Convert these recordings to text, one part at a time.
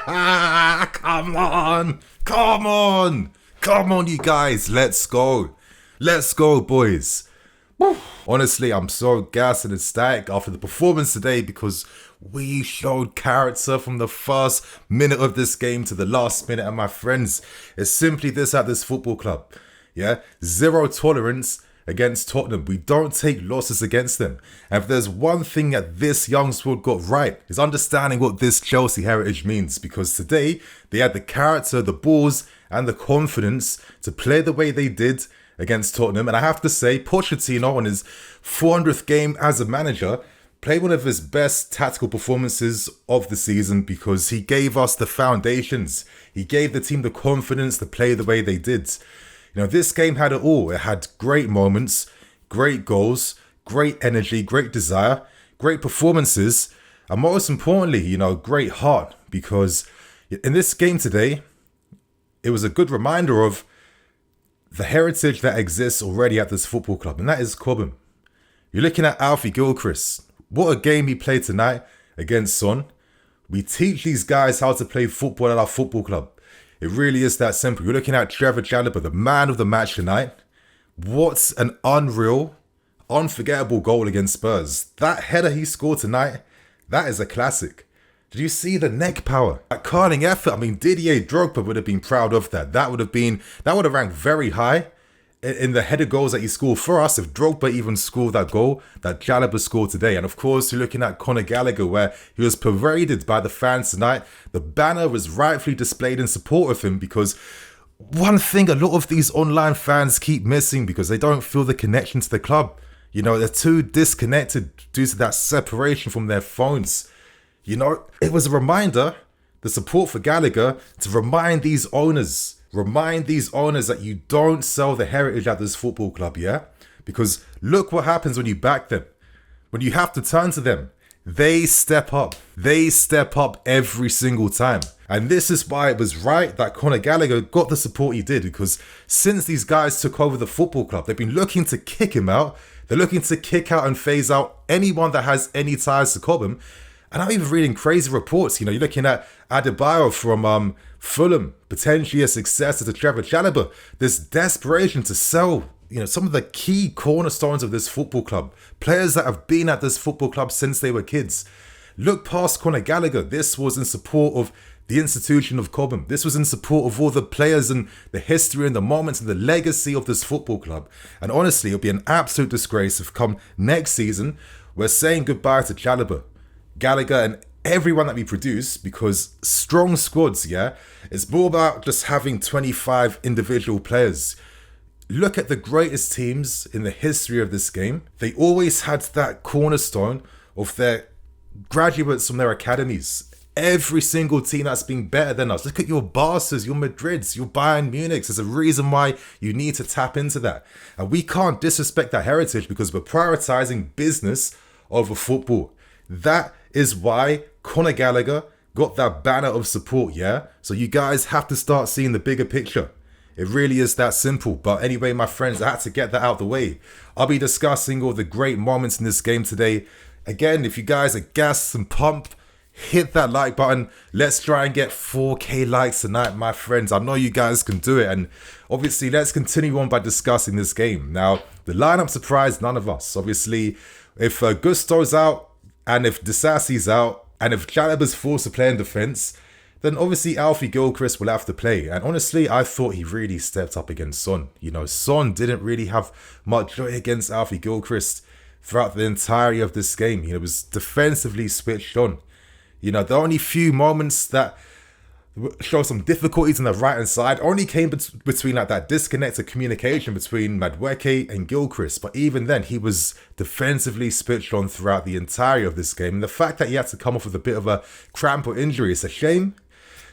Come on. Come on. Come on, you guys. Let's go. Let's go, boys. Honestly, I'm so gassed and ecstatic after the performance today because we showed character from the first minute of this game to the last minute. And my friends, it's simply this at this football club. Yeah, zero tolerance against Tottenham. We don't take losses against them. And if there's one thing that this young squad got right, is understanding what this Chelsea heritage means. Because today, they had the character, the balls, and the confidence to play the way they did against Tottenham. And I have to say, Pochettino, on his 400th game as a manager, played one of his best tactical performances of the season because he gave us the foundations. He gave the team the confidence to play the way they did. You know, this game had it all. It had great moments, great goals, great energy, great desire, great performances, and most importantly, you know, great heart. Because in this game today, it was a good reminder of the heritage that exists already at this football club, and that is Cobham. You're looking at Alfie Gilchrist. What a game he played tonight against Son. We teach these guys how to play football at our football club. It really is that simple. You're looking at Trevoh Chalobah, the man of the match tonight. What an unreal, unforgettable goal against Spurs. That header he scored tonight, that is a classic. Did you see the neck power? That curling effort. I mean, Didier Drogba would have been proud of that. That would have ranked very high in the header goals that he scored for us. If Drogba even scored that goal that Chalobah scored today. And of course, you're looking at Conor Gallagher, where he was paraded by the fans tonight. The banner was rightfully displayed in support of him because one thing a lot of these online fans keep missing because they don't feel the connection to the club. You know, they're too disconnected due to that separation from their phones. You know, it was a reminder, the support for Gallagher, to remind these owners that you don't sell the heritage at this football club, yeah? Because look what happens when you back them. When you have to turn to them, they step up. They step up every single time. And this is why it was right that Conor Gallagher got the support he did, because since these guys took over the football club, they've been looking to kick him out. They're looking to kick out and phase out anyone that has any ties to Cobham. And I'm even reading crazy reports. You know, you're looking at Adebayo from Fulham, potentially a successor to Trevoh Chalobah. This desperation to sell, you know, some of the key cornerstones of this football club. Players that have been at this football club since they were kids. Look past Conor Gallagher. This was in support of the institution of Cobham. This was in support of all the players and the history and the moments and the legacy of this football club. And honestly, it'll be an absolute disgrace if come next season, we're saying goodbye to Chalobah, Gallagher, and everyone that we produce, because strong squads, yeah, it's more about just having 25 individual players. Look at the greatest teams in the history of this game. They always had that cornerstone of their graduates from their academies. Every single team that's been better than us. Look at your Barca's, your Madrid's, your Bayern Munich's. There's a reason why you need to tap into that. And we can't disrespect that heritage because we're prioritizing business over football. That is why Conor Gallagher got that banner of support, yeah? So you guys have to start seeing the bigger picture. It really is that simple. But anyway, my friends, I had to get that out of the way. I'll be discussing all the great moments in this game today. Again, if you guys are gassed and pumped, hit that like button. Let's try and get 4K likes tonight, my friends. I know you guys can do it. And obviously, let's continue on by discussing this game. Now, the lineup surprised none of us. Obviously, if Gusto's out, and if Disasi's out, and if Chalobah's forced to play in defence, then obviously Alfie Gilchrist will have to play. And honestly, I thought he really stepped up against Son. You know, Son didn't really have much joy against Alfie Gilchrist throughout the entirety of this game. You know, it was defensively switched on. You know, the only few moments that show some difficulties on the right-hand side only came between like that disconnected communication between Madueke and Gilchrist. But even then, he was defensively switched on throughout the entirety of this game. And the fact that he had to come off with a bit of a cramp or injury is a shame.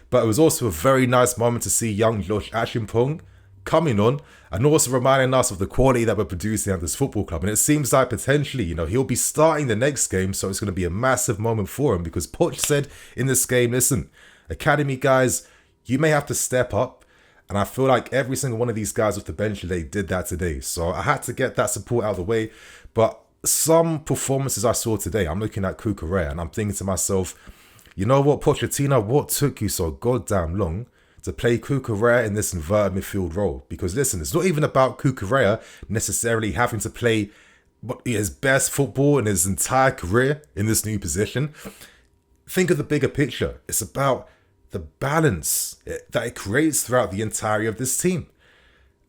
But it was also a very nice moment to see young Josh Achimpong coming on and also reminding us of the quality that we're producing at this football club. And it seems like potentially, you know, he'll be starting the next game. So it's going to be a massive moment for him because Poch said in this game, listen, academy guys, you may have to step up. And I feel like every single one of these guys off the bench today did that today. So I had to get that support out of the way. But some performances I saw today, I'm looking at Cucurella and I'm thinking to myself, you know what, Pochettino, what took you so goddamn long to play Cucurella in this inverted midfield role? Because listen, it's not even about Cucurella necessarily having to play his best football in his entire career in this new position. Think of the bigger picture. It's about the balance that it creates throughout the entirety of this team.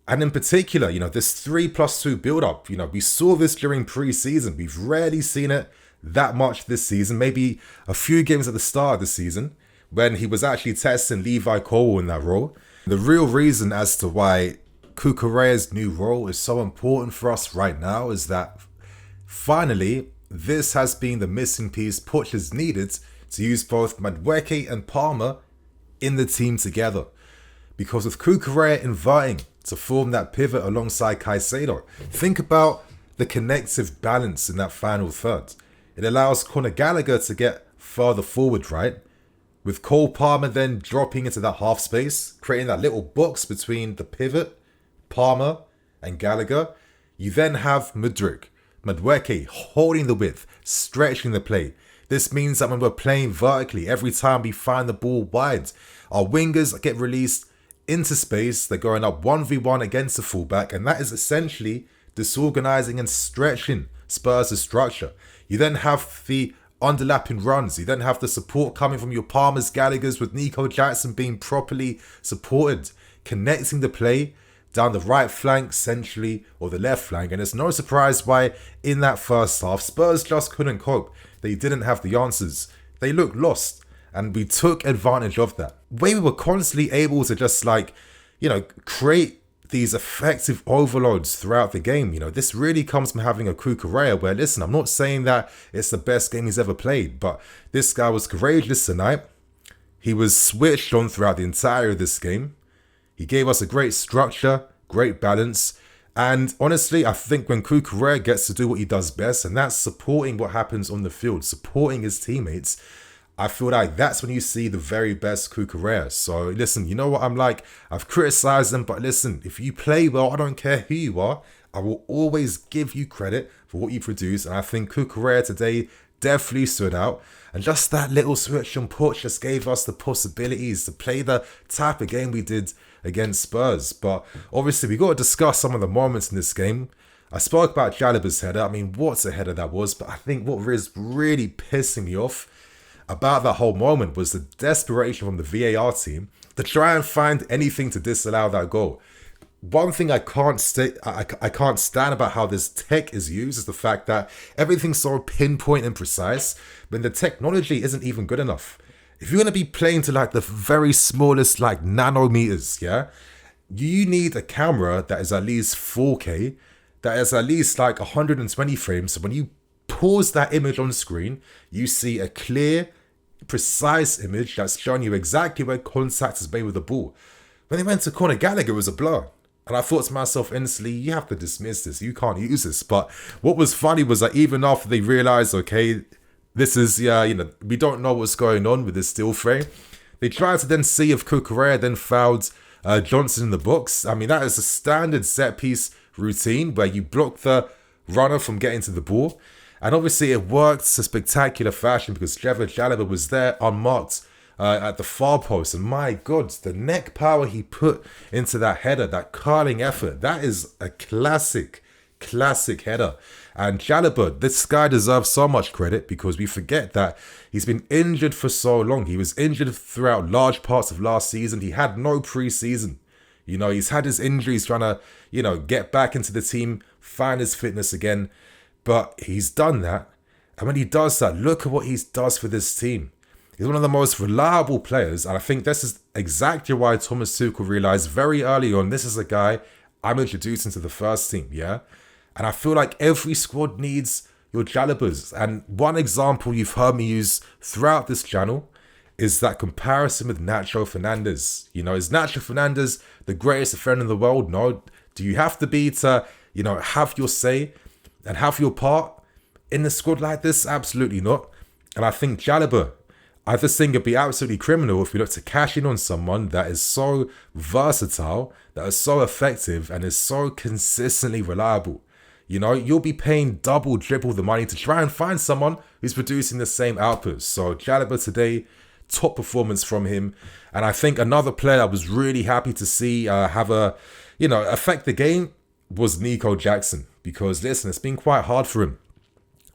And in particular, this 3+2 build-up, we saw this during pre-season. We've rarely seen it that much this season. Maybe a few games at the start of the season when he was actually testing Levi Colwill in that role. The real reason as to why Cucurella's new role is so important for us right now is that finally, this has been the missing piece Poch has needed to use both Madueke and Palmer in the team together. Because with Cucurella inviting to form that pivot alongside Caicedo, think about the connective balance in that final third. It allows Conor Gallagher to get further forward, right? With Cole Palmer then dropping into that half space, creating that little box between the pivot, Palmer, and Gallagher. You then have Madueke holding the width, stretching the play. This means that when we're playing vertically, every time we find the ball wide, our wingers get released into space. They're going up 1v1 against the fullback, and that is essentially disorganizing and stretching Spurs' structure. You then have the underlapping runs. You then have the support coming from your Palmers, Gallaghers, with Nicolas Jackson being properly supported, connecting the play down the right flank, centrally, or the left flank. And it's no surprise why in that first half, Spurs just couldn't cope. They didn't have the answers. They looked lost. And we took advantage of that. We were constantly able to just create these effective overloads throughout the game. This really comes from having a Cucurella where, listen, I'm not saying that it's the best game he's ever played, but this guy was courageous tonight. He was switched on throughout the entirety of this game. He gave us a great structure, great balance. And honestly, I think when Cucurella gets to do what he does best, and that's supporting what happens on the field, supporting his teammates, I feel like that's when you see the very best Cucurella. So listen, you know what I'm like? I've criticized them, but listen, if you play well, I don't care who you are, I will always give you credit for what you produce. And I think Cucurella today definitely stood out. And just that little switch on Poch just gave us the possibilities to play the type of game we did against Spurs. But obviously, we got to discuss some of the moments in this game. I spoke about Chalobah's header. I mean, what a header that was. But I think what is really pissing me off about that whole moment was the desperation from the VAR team to try and find anything to disallow that goal. One thing I can't stand about how this tech is used is the fact that everything's so pinpoint and precise when the technology isn't even good enough. If you're going to be playing to the very smallest nanometers, yeah, you need a camera that is at least 4K, that is at least 120 frames. So when you pause that image on screen, you see a clear, precise image that's showing you exactly where contact is made with the ball. When they went to Conor Gallagher, it was a blur. And I thought to myself instantly, you have to dismiss this. You can't use this. But what was funny was that even after they realized, okay, this is, we don't know what's going on with this still frame, they tried to then see if Cucurella then fouled Johnson in the box. I mean, that is a standard set piece routine where you block the runner from getting to the ball. And obviously it worked to spectacular fashion because Trevoh Chalobah was there unmarked at the far post. And my God, the neck power he put into that header, that curling effort, that is a classic header. And Chalobah, this guy deserves so much credit because we forget that he's been injured for so long. He was injured throughout large parts of last season. He had no pre-season. He's had his injuries trying to, get back into the team, find his fitness again. But he's done that. And when he does that, look at what he does for this team. He's one of the most reliable players. And I think this is exactly why Thomas Tuchel realized very early on, this is a guy I'm introducing to the first team, yeah? And I feel like every squad needs your Chalobahs. And one example you've heard me use throughout this channel is that comparison with Nacho Fernandez. Is Nacho Fernandez the greatest defender in the world? No. Do you have to be to, have your say and have your part in the squad like this? Absolutely not. And I think Chalobah, I just think it'd be absolutely criminal if we look to cash in on someone that is so versatile, that is so effective, and is so consistently reliable. You know, you'll be paying double, triple the money to try and find someone who's producing the same output. So Chalobah today, top performance from him. And I think another player I was really happy to see affect the game was Nicolas Jackson. Because listen, it's been quite hard for him.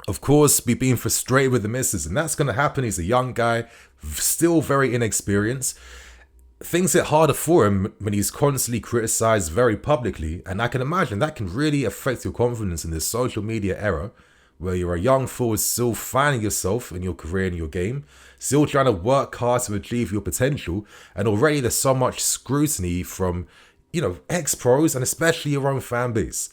Of course, we've been frustrated with the misses, and that's going to happen. He's a young guy, still very inexperienced. Things get harder for him when he's constantly criticised very publicly, and I can imagine that can really affect your confidence in this social media era, where you're a young forward still finding yourself in your career and your game, still trying to work hard to achieve your potential, and already there's so much scrutiny from, ex-pros and especially your own fan base.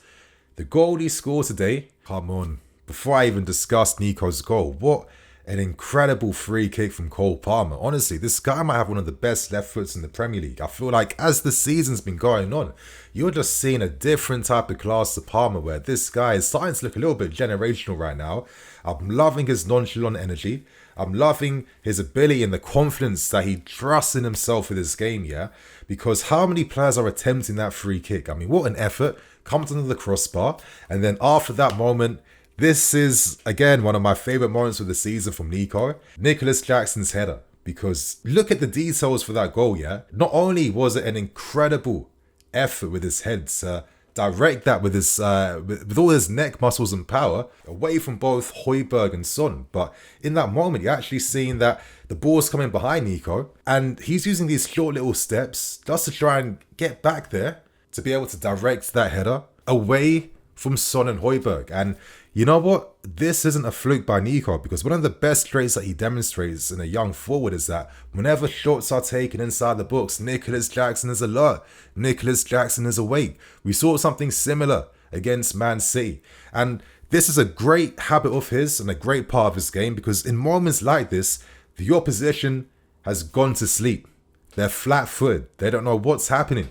The goal he scored today, come on. Before I even discuss Nico's goal, what an incredible free kick from Cole Palmer. Honestly, this guy might have one of the best left foots in the Premier League. I feel like as the season's been going on, you're just seeing a different type of class to Palmer, where this guy is starting to look a little bit generational right now. I'm loving his nonchalant energy. I'm loving his ability and the confidence that he trusts in himself for this game, yeah? Because how many players are attempting that free kick? I mean, what an effort. Comes under the crossbar. And then after that moment, this is, again, one of my favourite moments of the season from Nico. Nicolas Jackson's header. Because look at the details for that goal, yeah? Not only was it an incredible effort with his head to direct that with his with all his neck muscles and power away from both Højbjerg and Son, but in that moment, you're actually seeing that the ball's coming behind Nico, and he's using these short little steps just to try and get back there to be able to direct that header away from Son and Højbjerg. And you know what? This isn't a fluke by Nico, because one of the best traits that he demonstrates in a young forward is that whenever shots are taken inside the box, Nicolas Jackson is alert. Nicolas Jackson is awake. We saw something similar against Man City. And this is a great habit of his and a great part of his game, because in moments like this, the opposition has gone to sleep. They're flat-footed. They don't know what's happening.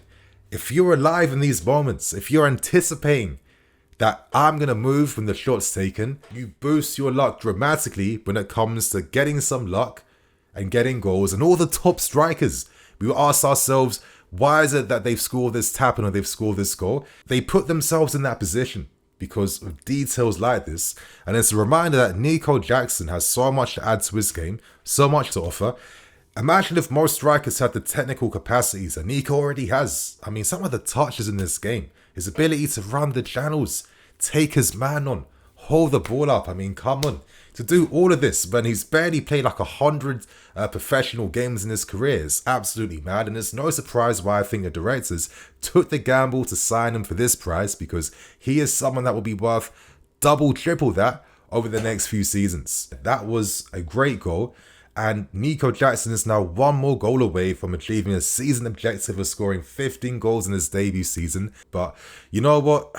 If you're alive in these moments, if you're anticipating that I'm going to move when the shot's taken, you boost your luck dramatically when it comes to getting some luck and getting goals. And all the top strikers, we will ask ourselves, why is it that they've scored this tap-in or they've scored this goal? They put themselves in that position because of details like this. And it's a reminder that Nicolas Jackson has so much to add to his game, so much to offer. Imagine if most strikers had the technical capacities that Nico already has. I mean, some of the touches in this game, his ability to run the channels, take his man on, hold the ball up. I mean, come on. To do all of this when he's barely played like 100 professional games in his career is absolutely mad. And it's no surprise why I think the directors took the gamble to sign him for this price, because he is someone that will be worth double, triple that over the next few seasons. That was a great goal. And Nicolas Jackson is now one more goal away from achieving a season objective of scoring 15 goals in his debut season. But you know what?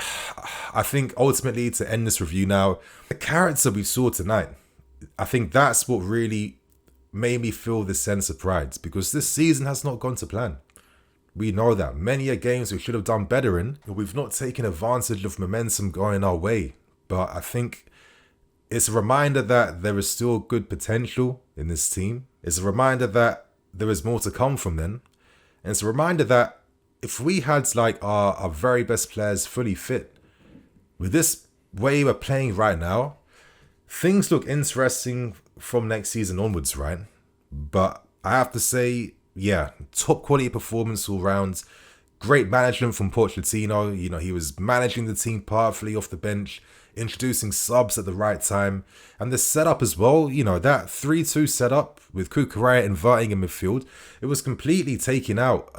I think ultimately, to end this review now, the character we saw tonight, I think that's what really made me feel this sense of pride, because this season has not gone to plan. We know that. Many a games we should have done better in, we've not taken advantage of momentum going our way. But I think it's a reminder that there is still good potential in this team. It's a reminder that there is more to come from them. And it's a reminder that if we had like our very best players fully fit, with this way we're playing right now, things look interesting from next season onwards, right? But I have to say, yeah, top quality performance all round. Great management from Pochettino. You know, he was managing the team powerfully off the bench, introducing subs at the right time. And the setup as well, you know, that 3-2 setup with Cucurella inverting in midfield, it was completely taking out,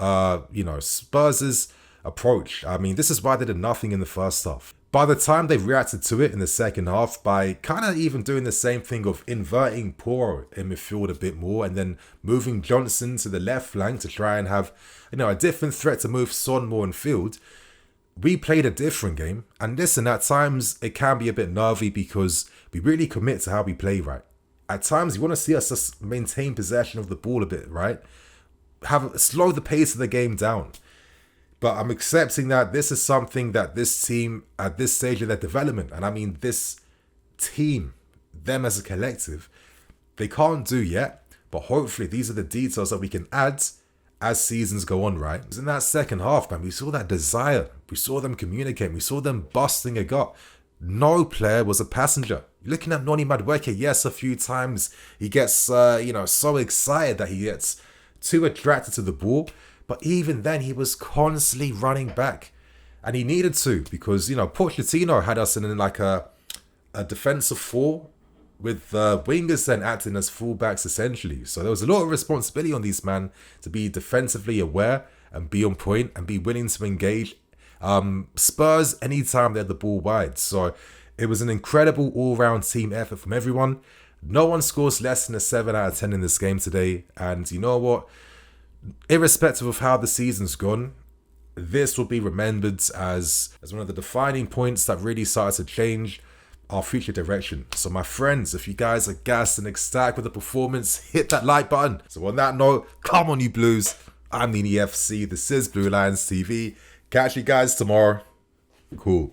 Spurs' approach. I mean, this is why they did nothing in the first half. By the time they reacted to it in the second half by kind of even doing the same thing of inverting Porro in midfield a bit more and then moving Johnson to the left flank to try and have, a different threat to move Son more in field, we played a different game. And listen, at times it can be a bit nervy because we really commit to how we play, right? At times you want to see us just maintain possession of the ball a bit, right? Slow the pace of the game down. But I'm accepting that this is something that this team, at this stage of their development, and I mean this team, them as a collective, they can't do yet. But hopefully these are the details that we can add as seasons go on, right? In that second half, man, we saw that desire. We saw them communicate. We saw them busting a gut. no player was a passenger. Looking at Noni Madueke, yes, a few times he gets, so excited that he gets too attracted to the ball. But even then, he was constantly running back. And he needed to, because, Pochettino had us in like a defensive four with wingers then acting as fullbacks essentially. So there was a lot of responsibility on these men to be defensively aware and be on point and be willing to engage Spurs anytime they had the ball wide. So it was an incredible all-round team effort from everyone. No one scores less than a 7 out of 10 in this game today. And you know what? Irrespective of how the season's gone, this will be remembered as one of the defining points that really started to change our future direction. So my friends, if you guys are gassed and ecstatic with the performance, hit that like button. So on that note, come on you Blues. I'm Nini FC. This is Blue Lions TV. Catch you guys tomorrow. Cool.